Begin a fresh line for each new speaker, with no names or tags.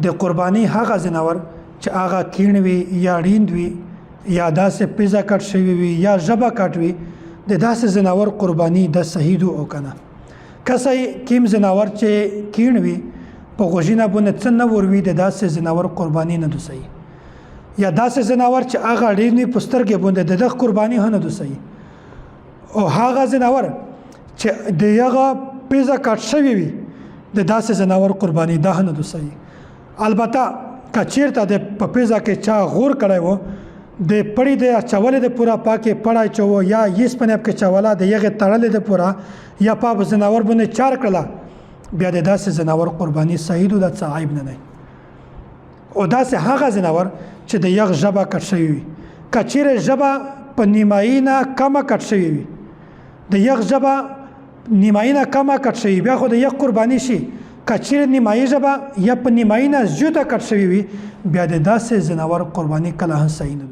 د قرباني هغه ځناور چې هغه کیڼ وي یا ړیند وي یا داسې پیزه کټ شوی وي یا ژبه کټ وي د داسې ځناور قرباني د صحیح دو او کنه کسای کیم ځناور چې کیڼ وي په غوښینه باندې څه نه وروي د داسې ځناور قرباني نه دو صحیح یا داسې ځناور چې هغه ړیند په سترګې باندې د قرباني نه دو صحیح او هغه ځناور چې د یغه پیزه کټ شوی وي د داسې ځناور قرباني ده نه دو صحیح البته کچیرته د په پیزه کې چا غور کړی وو د پړی د چولې د پورا پاکه پړای چوو یا یس پنب کې چولا د یغه تړلې د پورا یا په ځناور باندې چار کړه بیا د داسې ځناور قرباني صحیح د څه عیب نه او داسې هغه ځناور چې د یغ ژبه کټ شوی وي کچیره ژبه په نیمایي نه کمه کټ شوی وي د یغ ژبه نیمایي نه کمه کټ شوی بیا خو د یغ قرباني شي کچیره نیمایي ژبه یا په نیمایي نه زیاته کټ شوی وي بیا د داسې ځناور قرباني کله هم صحیح نه